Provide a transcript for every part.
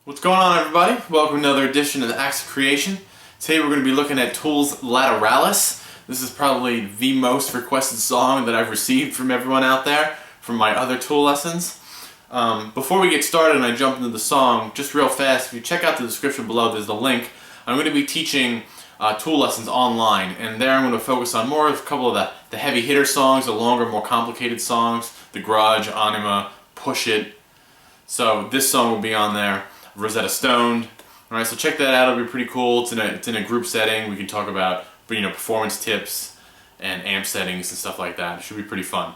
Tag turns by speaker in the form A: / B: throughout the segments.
A: What's going on, everybody? Welcome to another edition of the Acts of Creation. Today we're going to be looking at Tool's Lateralus. This is probably the most requested song that I've received from everyone out there from my other Tool lessons. Before we get started and I jump into the song, just real fast, if you check out the description below, there's the link. I'm going to be teaching Tool lessons online, and there I'm going to focus on more of a couple of the heavy hitter songs, the longer, more complicated songs, the Grudge, Anima, Push It. So this song will be on there. Rosetta Stoned. Alright, so check that out, it'll be pretty cool. It's in a group setting. We can talk about performance tips and amp settings and stuff like that. It should be pretty fun.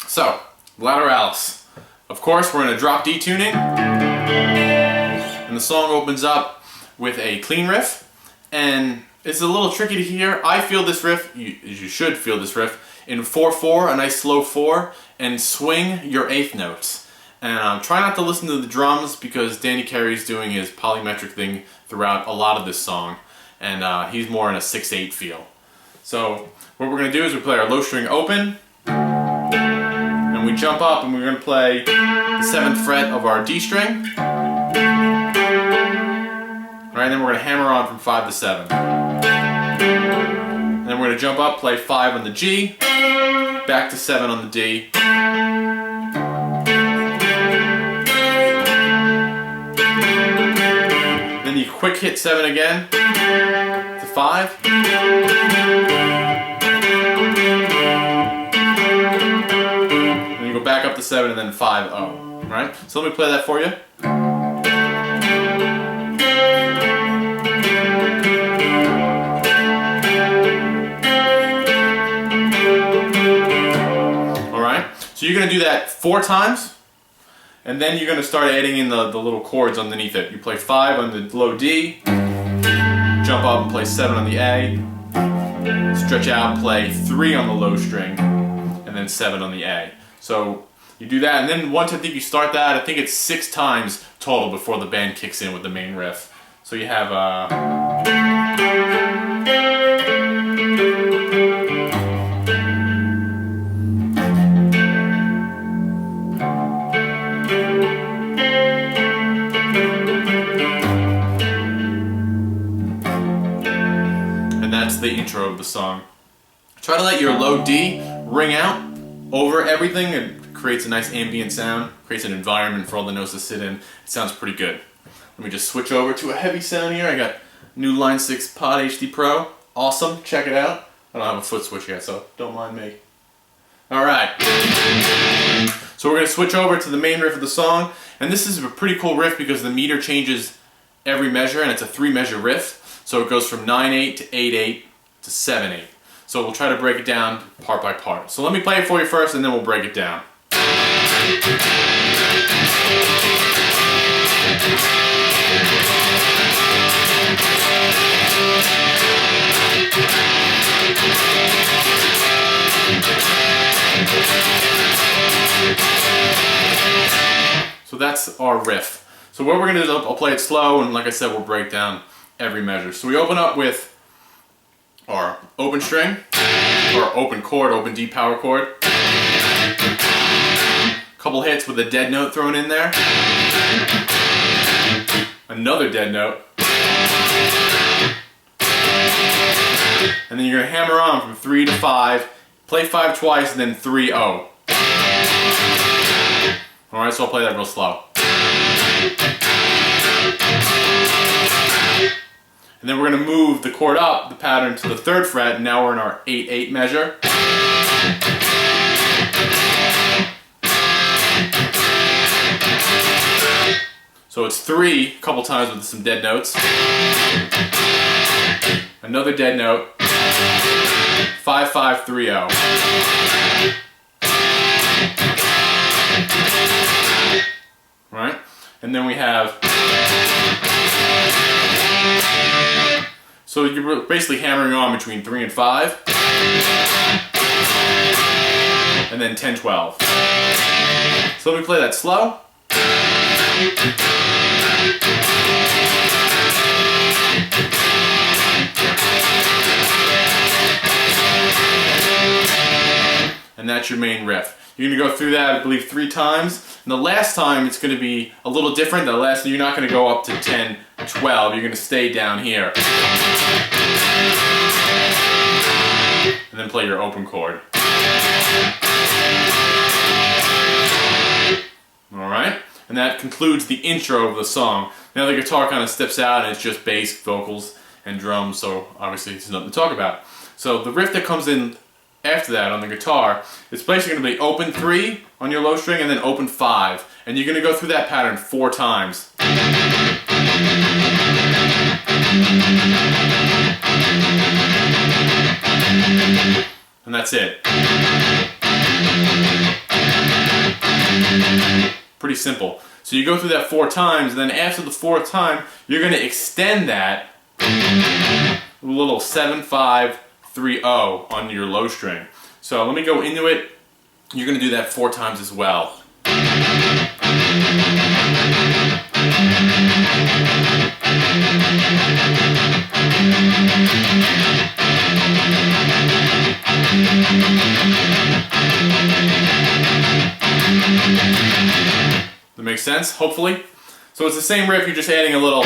A: So, Lateralus. Of course, we're in a drop D tuning. And the song opens up with a clean riff. And it's a little tricky to hear. I feel this riff, you should feel this riff, in 4/4, a nice slow 4, and swing your 8th notes. And try not to listen to the drums because Danny Carey's doing his polymetric thing throughout a lot of this song. And he's more in a 6/8 feel. So what we're going to do is we play our low string open. And we jump up and we're going to play the 7th fret of our D string. Alright, then we're going to hammer on from 5 to 7. And then we're going to jump up, play 5 on the G, back to 7 on the D. Then you quick hit 7 again to 5. Then you go back up to 7 and then 5-0. Alright? So let me play that for you. Alright? So you're going to do that 4 times. And then you're going to start adding in the little chords underneath it. You play 5 on the low D, jump up and play 7 on the A, stretch out, play 3 on the low string, and then 7 on the A. So you do that, and then once I think you start that, I think it's 6 times total before the band kicks in with the main riff. So you have that's the intro of the song. Try to let your low D ring out over everything. It creates a nice ambient sound, creates an environment for all the notes to sit in. It sounds pretty good. Let me just switch over to a heavy sound here. I got new Line 6 Pod HD Pro. Awesome, check it out. I don't have a foot switch yet, so don't mind me. Alright, so we're going to switch over to the main riff of the song, and this is a pretty cool riff because the meter changes every measure, and it's a 3-measure riff. So it goes from 9/8 to 8/8 to 7/8. So we'll try to break it down part by part. So let me play it for you first and then we'll break it down. So that's our riff. So what we're going to do is I'll play it slow, and like I said, we'll break down every measure. So we open up with our open string, or open chord, open D power chord. Couple hits with a dead note thrown in there. Another dead note. And then you're going to hammer on from 3 to 5. Play 5 twice and then 3-0. Alright, so I'll play that real slow. And then we're going to move the chord up, the pattern, to the 3rd fret, and now we're in our 8/8 measure. So it's 3 a couple times with some dead notes. Another dead note. 5-5-3-0. Alright? And then we have... So you're basically hammering on between 3 and 5, and then 10-12. So let me play that slow. And that's your main riff. You're going to go through that, I believe, 3 times. And the last time it's going to be a little different. The last, you're not going to go up to 10, 12. You're going to stay down here. And then play your open chord. Alright? And that concludes the intro of the song. Now the guitar kind of steps out and it's just bass, vocals, and drums, so obviously it's nothing to talk about. So the riff that comes in after that on the guitar, it's basically going to be open 3 on your low string and then open 5. And you're going to go through that pattern 4 times. And that's it. Pretty simple. So you go through that 4 times, and then after the 4th time, you're going to extend that a little 7-5-3-0 on your low string. So let me go into it. You're going to do that 4 times as well. That makes sense, hopefully. So it's the same riff, you're just adding a little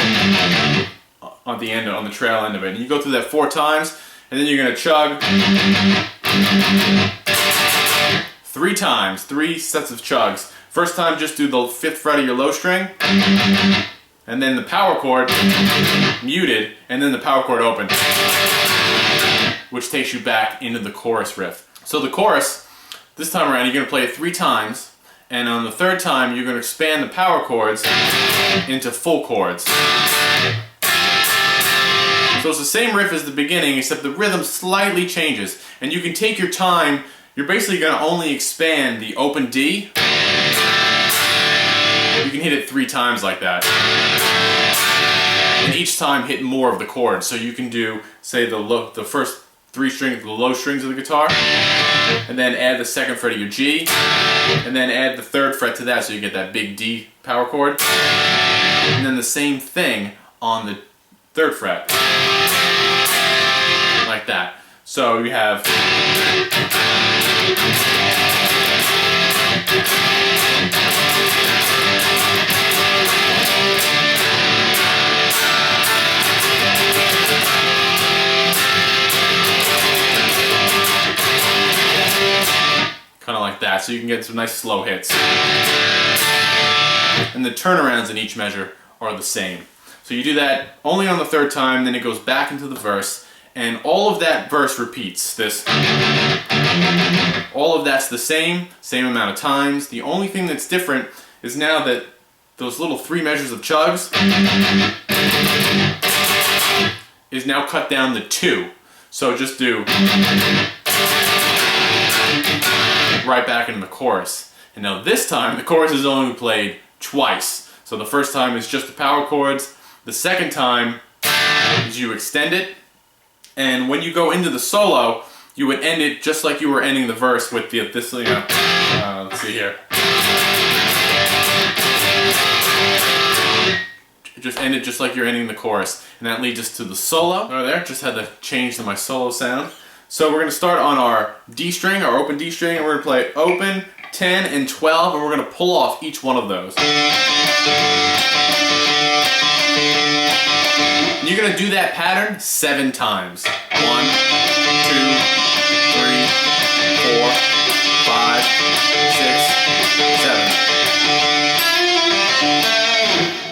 A: on the end, on the trail end of it. And you go through that 4 times, and then you're going to chug 3 times, 3 sets of chugs. First time, just do the 5th fret of your low string, and then the power chord muted, and then the power chord open, which takes you back into the chorus riff. So the chorus, this time around, you're going to play it 3 times. And on the 3rd time, you're going to expand the power chords into full chords. So it's the same riff as the beginning, except the rhythm slightly changes. And you can take your time. You're basically going to only expand the open D. You can hit it 3 times like that. And each time hit more of the chords. So you can do, say, the first 3 strings, the low strings of the guitar, and then add the 2nd fret of your G, and then add the 3rd fret to that so you get that big D power chord, and then the same thing on the 3rd fret, like that. So you have kind of like that, so you can get some nice slow hits. And the turnarounds in each measure are the same. So you do that only on the 3rd time, then it goes back into the verse, and all of that verse repeats. All of that's the same amount of times. The only thing that's different is now that those little 3 measures of chugs is now cut down to 2. So just do right back into the chorus. And now this time the chorus is only played twice. So the first time is just the power chords. The second time is you extend it. And when you go into the solo, you would end it just like you were ending the verse with this, let's see here. Just end it just like you're ending the chorus. And that leads us to the solo. Right there, just had to change to my solo sound. So we're going to start on our D string, our open D string, and we're going to play open, 10, and 12, and we're going to pull off each one of those. And you're going to do that pattern 7 times. 1, 2, 3, 4, 5, 6, 7.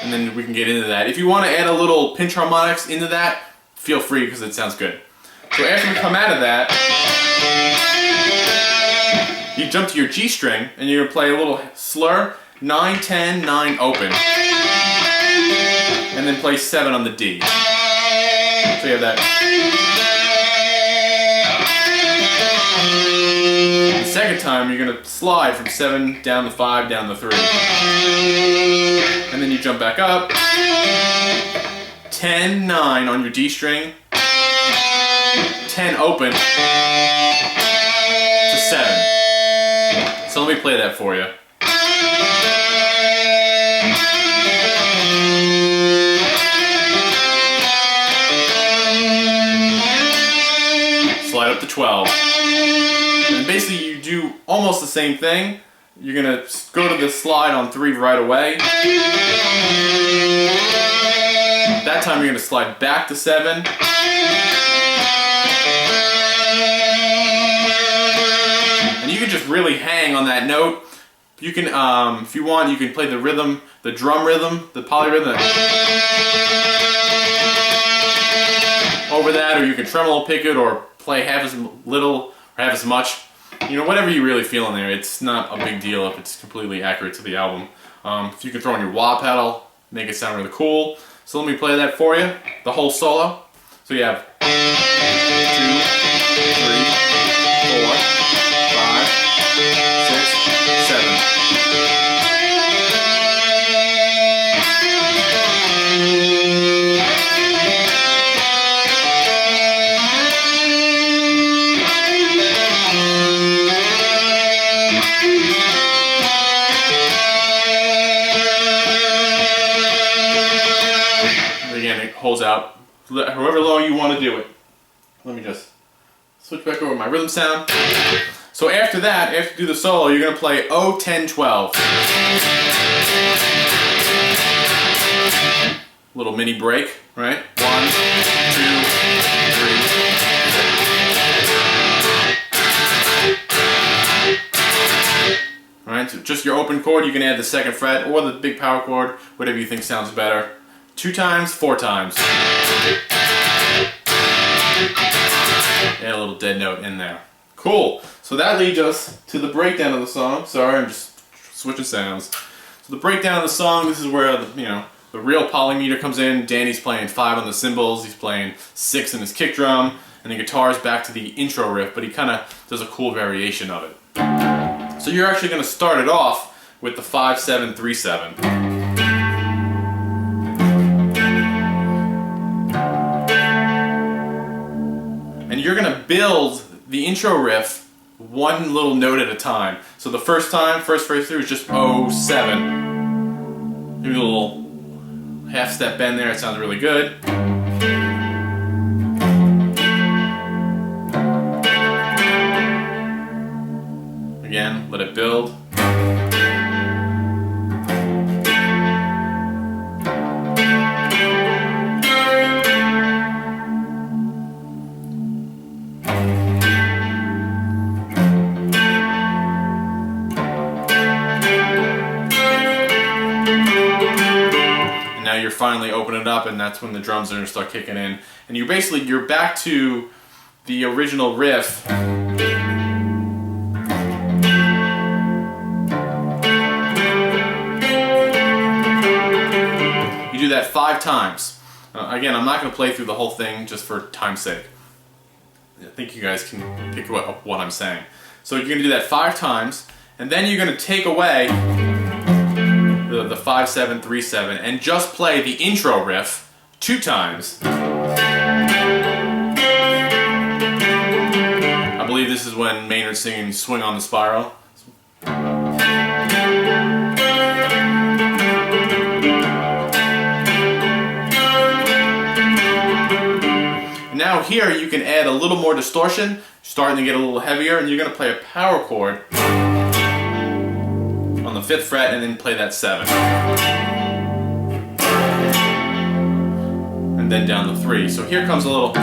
A: And then we can get into that. If you want to add a little pinch harmonics into that, feel free because it sounds good. So after we come out of that, you jump to your G string and you're going to play a little slur, 9, 10, 9 open. And then play 7 on the D. So you have that. The second time you're going to slide from 7 down to 5 down to 3. And then you jump back up. 10, 9 on your D string. 10 open to 7. So let me play that for you. Slide up to 12. And basically you do almost the same thing. you're gonna go to the slide on 3 right away. That time you're gonna slide back to 7. And you can just really hang on that note. You can, if you want, you can play the rhythm, the drum rhythm, the polyrhythm over that, or you can tremolo pick it, or play half as little or half as much. You know, whatever you really feel in there. It's not a big deal if it's completely accurate to the album. If you can throw in your wah pedal, make it sound really cool. So let me play that for you, the whole solo. So you have 2, 3, 4, 5, 6, 7. Again, it holds out however long you want to do it. Let me just switch back over my rhythm sound. So after that, after you do the solo, you're going to play O, 10, 12. Little mini break, right? 1, 2, 3. Alright, so just your open chord, you can add the 2nd fret or the big power chord, whatever you think sounds better. 2 times, 4 times. Add a little dead note in there. Cool. So that leads us to the breakdown of the song. Sorry, I'm just switching sounds. So the breakdown of the song, this is where the real polymeter comes in. Danny's playing 5 on the cymbals, he's playing 6 in his kick drum, and the guitar's back to the intro riff, but he kind of does a cool variation of it. So you're actually going to start it off with the 5-7-3-7. And you're going to build the intro riff one little note at a time. So the first phrase through is just O7. Maybe a little half step bend there, it sounds really good. Again, let it build. Now you're finally opening it up, and that's when the drums are going to start kicking in. And you're back to the original riff. You do that 5 times. Again, I'm not going to play through the whole thing just for time's sake. I think you guys can pick up what I'm saying. So you're going to do that 5 times, and then you're going to take away the 5-7-3-7 and just play the intro riff 2 times. I believe this is when Maynard's singing Swing on the Spiral. Now here you can add a little more distortion, starting to get a little heavier, and you're going to play a power chord on the 5th fret and then play that 7. And then down the 3. So here comes a little.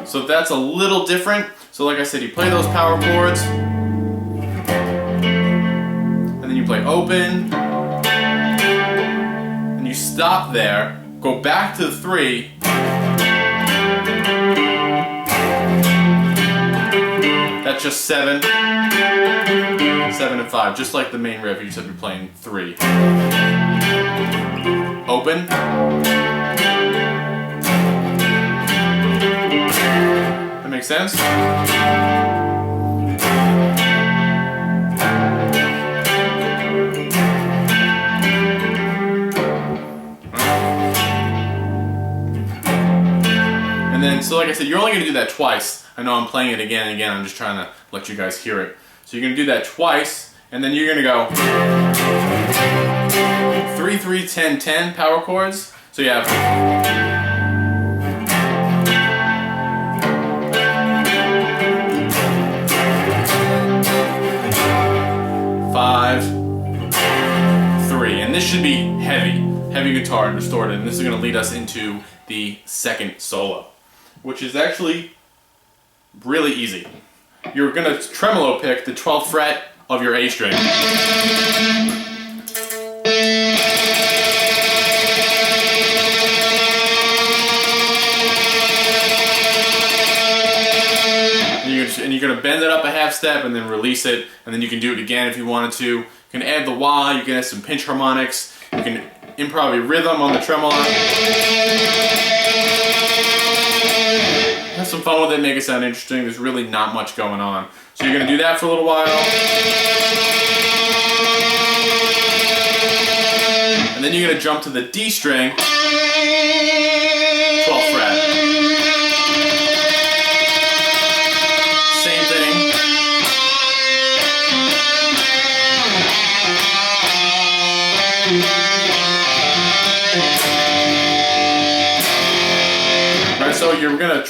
A: So that's a little different. So like I said, you play those power chords, and then you play open, and you stop there, go back to the 3, that's just 7, 7 and 5, just like the main riff, you just have to be playing 3. Open. That makes sense? And then, so like I said, you're only going to do that twice. I know I'm playing it again and again, I'm just trying to let you guys hear it. So you're going to do that twice, and then you're going to go. 3-3-10-10 power chords. So you have 5, 3, and this should be heavy guitar and distorted, and this is going to lead us into the second solo, which is actually really easy. You're going to tremolo pick the 12th fret of your A string. And you're going to bend it up a half step and then release it, and then you can do it again if you wanted to. You can add the wah, you can add some pinch harmonics, you can improv a rhythm on the tremolo. Have some fun with it, make it sound interesting. There's really not much going on. So you're going to do that for a little while. And then you're going to jump to the D string, 12th fret. Same thing. Right, so you're going to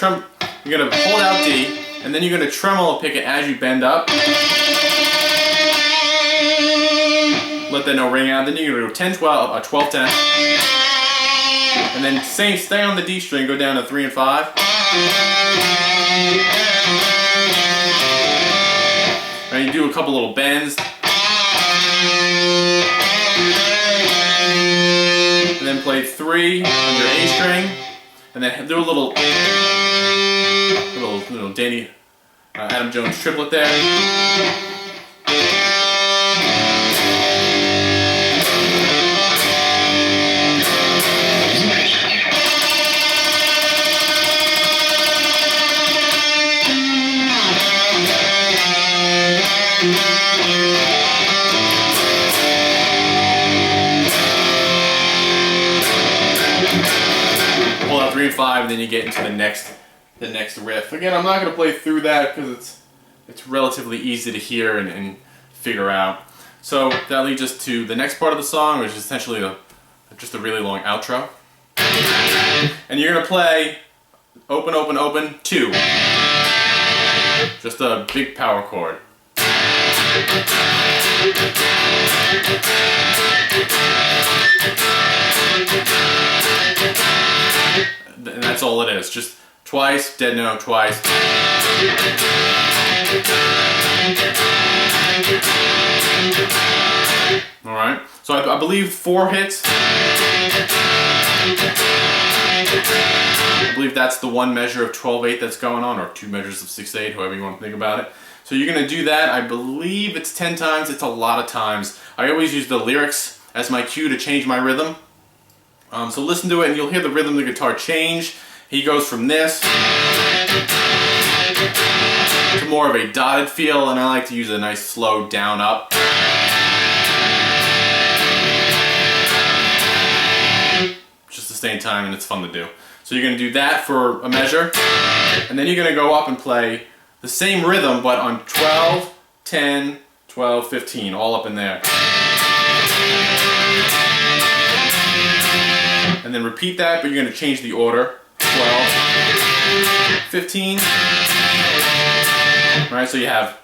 A: hold out D, and then you're going to tremolo pick it as you bend up. Let that note ring out. Then you're going to go 10-12, 12-10. And then stay on the D string, go down to 3 and 5. Right, you do a couple little bends. And then play 3 on your A string. And then do a little Danny Adam Jones triplet there. Pull out 3 and 5, and then you get into the next riff. Again, I'm not going to play through that because it's relatively easy to hear and figure out. So that leads us to the next part of the song, which is essentially just a really long outro. And you're going to play open, open, open, 2. Just a big power chord. And that's all it is. Just twice, dead note, twice. Alright, so I believe 4 hits. I believe that's the one measure of 12/8 that's going on, or 2 measures of 6/8, however you want to think about it. So you're going to do that. I believe it's 10 times. It's a lot of times. I always use the lyrics as my cue to change my rhythm. So listen to it and you'll hear the rhythm of the guitar change. He goes from this to more of a dotted feel, and I like to use a nice slow down up. Just to stay in time, and it's fun to do. So you're going to do that for a measure, and then you're going to go up and play the same rhythm but on 12, 10, 12, 15, all up in there. And then repeat that, but you're going to change the order. 12, 15. Alright, so you have.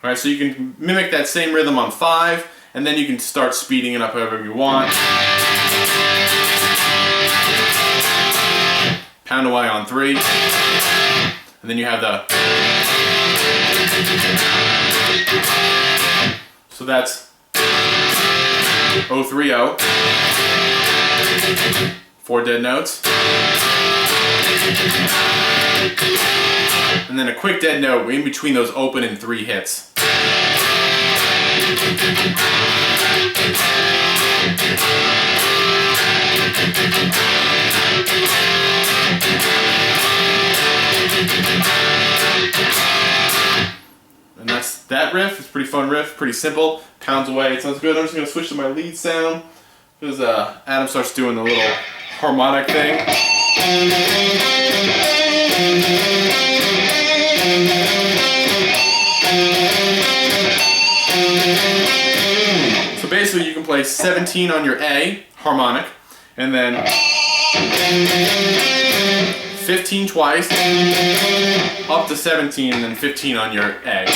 A: Alright, so you can mimic that same rhythm on 5, and then you can start speeding it up however you want. Pound away on 3, and then you have the. So that's 0-3-0, 4 dead notes, and then a quick dead note in between those open and 3 hits. nice. That riff is a pretty fun riff, pretty simple, pounds away, it sounds good. I'm just going to switch to my lead sound, because Adam starts doing the little harmonic thing. So basically you can play 17 on your A, harmonic, and then 15 twice, up to 17, and then 15 on your A.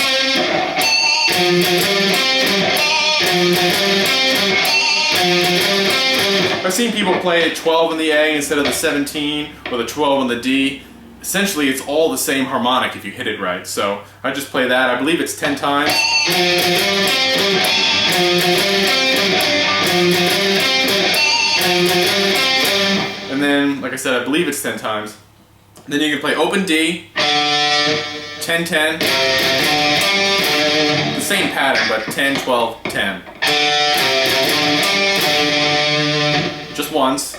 A: I've seen people play 12 in the A instead of the 17, or the 12 in the D. Essentially, it's all the same harmonic if you hit it right. So I just play that. I believe it's 10 times. And then, like I said, I believe it's 10 times. Then you can play open D, 10-10. The same pattern, but 10-12-10. Just once.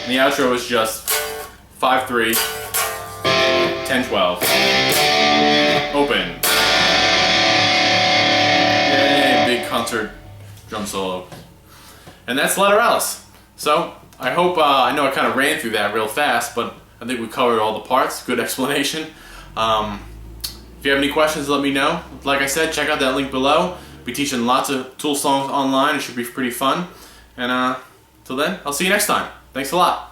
A: The outro is just 5-3, 10-12, open. Yay, big concert drum solo. And that's Lateralus. So, I hope, I know I kind of ran through that real fast, but I think we covered all the parts. Good explanation. If you have any questions, let me know. Like I said, check out that link below. We'll be teaching lots of tool songs online. It should be pretty fun. And till then, I'll see you next time. Thanks a lot.